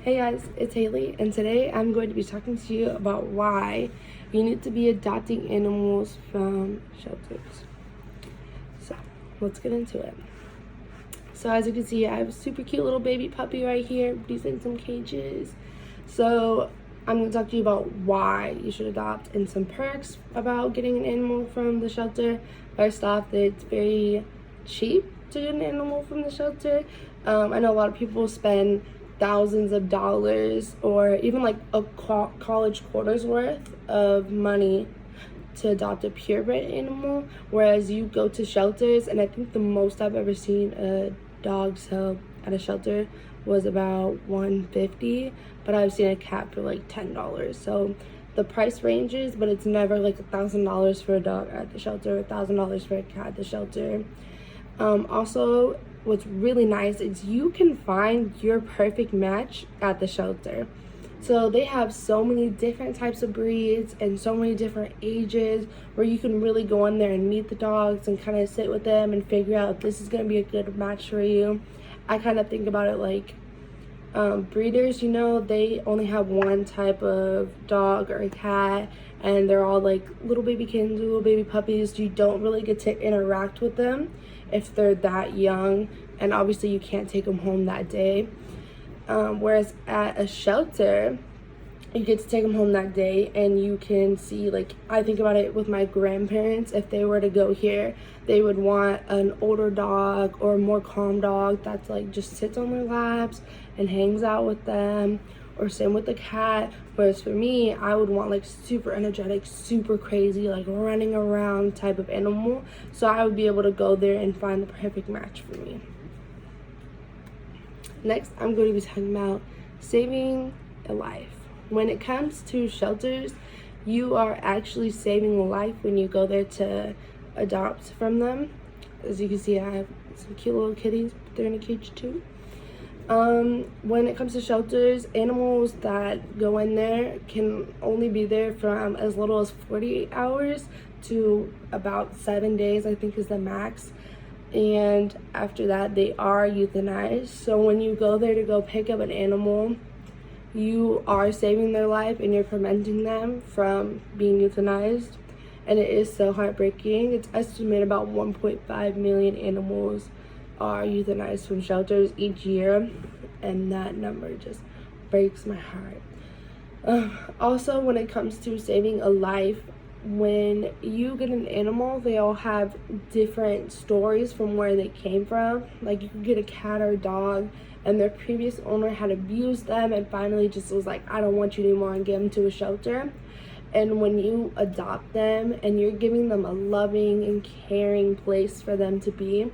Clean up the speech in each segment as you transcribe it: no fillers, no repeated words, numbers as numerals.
Hey guys, it's Haley, and today I'm going to be talking to you about why you need to be adopting animals from shelters. So, let's get into it. So, as you can see, I have a super cute little baby puppy right here. He's in some cages. So, I'm going to talk to you about why you should adopt and some perks about getting an animal from the shelter. First off, it's very cheap to get an animal from the shelter. I know a lot of people spend thousands of dollars or even like a college quarter's worth of money to adopt a purebred animal, whereas you go to shelters, and I think the most I've ever seen a dog sell at a shelter was about $150, but I've seen a cat for like $10. So the price ranges, but it's never like $1,000 for a dog at the shelter, $1,000 for a cat at the shelter. Also, what's really nice is you can find your perfect match at the shelter. So they have so many different types of breeds and so many different ages where you can really go in there and meet the dogs and kind of sit with them and figure out if this is going to be a good match for you. I kind of think about it like breeders, you know, they only have one type of dog or a cat, and they're all like little baby kittens, little baby puppies. You don't really get to interact with them if they're that young, and obviously you can't take them home that day. Whereas at a shelter, you get to take them home that day, and you can see, like, I think about it with my grandparents. If they were to go here, they would want an older dog or a more calm dog that's like just sits on their laps and hangs out with them, or same with the cat. Whereas for me, I would want like super energetic, super crazy, like running around type of animal. So I would be able to go there and find the perfect match for me. Next, I'm going to be talking about saving a life. When it comes to shelters, you are actually saving a life when you go there to adopt from them. As you can see, I have some cute little kitties, but they're in a cage too. When it comes to shelters, animals that go in there can only be there from as little as 48 hours to about 7 days, I think is the max. And after that, they are euthanized. So when you go there to go pick up an animal, you are saving their life and you're preventing them from being euthanized. And it is so heartbreaking. It's estimated about 1.5 million animals are euthanized from shelters each year, and that number just breaks my heart. Also, when it comes to saving a life, when you get an animal, they all have different stories from where they came from. Like, you could get a cat or a dog and their previous owner had abused them and finally just was like, I don't want you anymore, and give them to a shelter. And when you adopt them and you're giving them a loving and caring place for them to be,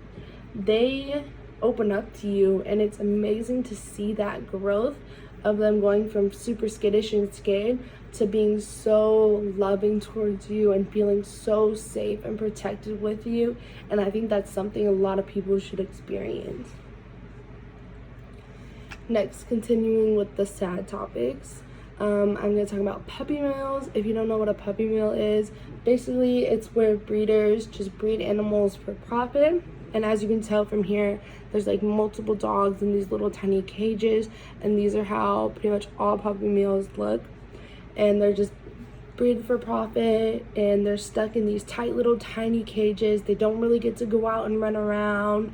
they open up to you, and it's amazing to see that growth of them going from super skittish and scared to being so loving towards you and feeling so safe and protected with you. And I think that's something a lot of people should experience. Next, continuing with the sad topics, I'm going to talk about puppy mills. If you don't know what a puppy mill is, basically it's where breeders just breed animals for profit. And as you can tell from here, there's like multiple dogs in these little tiny cages, and these are how pretty much all puppy mills look. And they're just breed for profit, and they're stuck in these tight little tiny cages. They don't really get to go out and run around,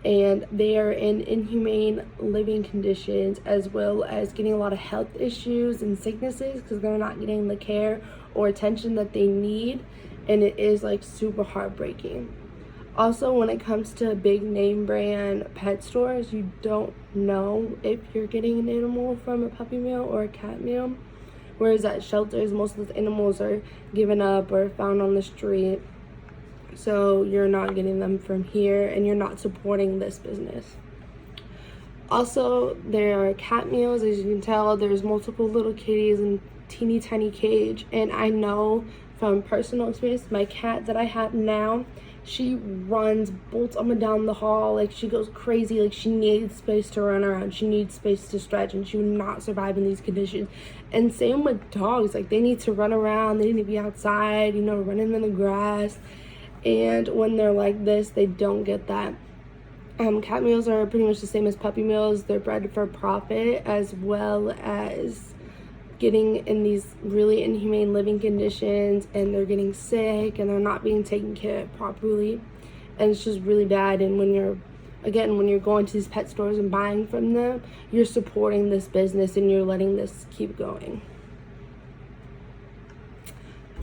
and they are in inhumane living conditions, as well as getting a lot of health issues and sicknesses because they're not getting the care or attention that they need. And it is like super heartbreaking. Also, when it comes to big name brand pet stores, you don't know if you're getting an animal from a puppy mill or a cat mill. Whereas at shelters, most of those animals are given up or found on the street. So you're not getting them from here, and you're not supporting this business. Also, there are cat meals. As you can tell, there's multiple little kitties in teeny tiny cage. And I know from personal experience, my cat that I have now, she runs, bolts up and down the hall, like she goes crazy, like she needs space to run around, she needs space to stretch, and she would not survive in these conditions. And same with dogs, like they need to run around, they need to be outside, running in the grass. And when they're like this, they don't get that. Cat meals are pretty much the same as puppy meals. They're bred for profit, as well as getting in these really inhumane living conditions, and they're getting sick and they're not being taken care of properly, and it's just really bad. And when you're going to these pet stores and buying from them, you're supporting this business and you're letting this keep going.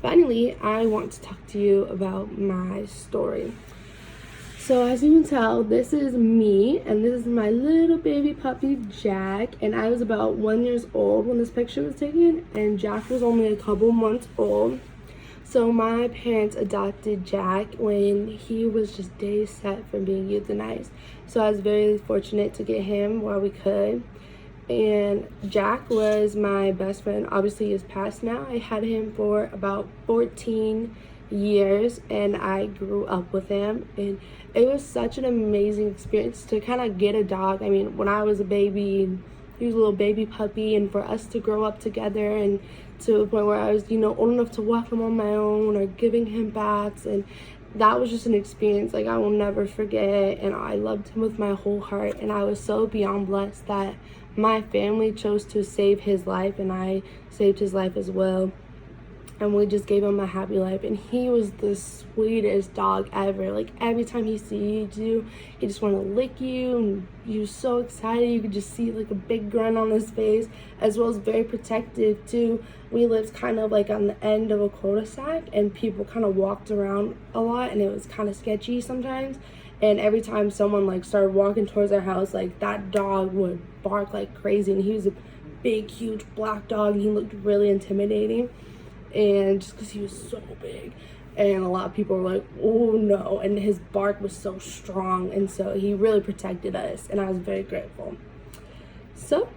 Finally, I want to talk to you about my story. So as you can tell, this is me, and this is my little baby puppy, Jack, and I was about 1 year old when this picture was taken, and Jack was only a couple months old. So my parents adopted Jack when he was just days set from being euthanized. So I was very fortunate to get him while we could. And Jack was my best friend. Obviously, he's passed now. I had him for about 14 years, and I grew up with him, and it was such an amazing experience to kind of get a dog. I mean, when I was a baby, he was a little baby puppy, and for us to grow up together and to the point where I was, old enough to walk him on my own or giving him baths, and that was just an experience like I will never forget. And I loved him with my whole heart, and I was so beyond blessed that my family chose to save his life, and I saved his life as well. And we just gave him a happy life, and he was the sweetest dog ever. Like, every time he sees you, he just want to lick you, and he was so excited. You could just see like a big grin on his face, as well as very protective too. We lived kind of like on the end of a cul-de-sac, and people kind of walked around a lot, and it was kind of sketchy sometimes. And every time someone like started walking towards our house, like, that dog would bark like crazy, and he was a big, huge black dog, and he looked really intimidating. And just because he was so big, and a lot of people were like, oh no, and his bark was so strong, and so he really protected us, and I was very grateful. So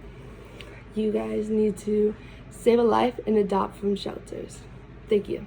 you guys need to save a life and adopt from shelters. Thank you.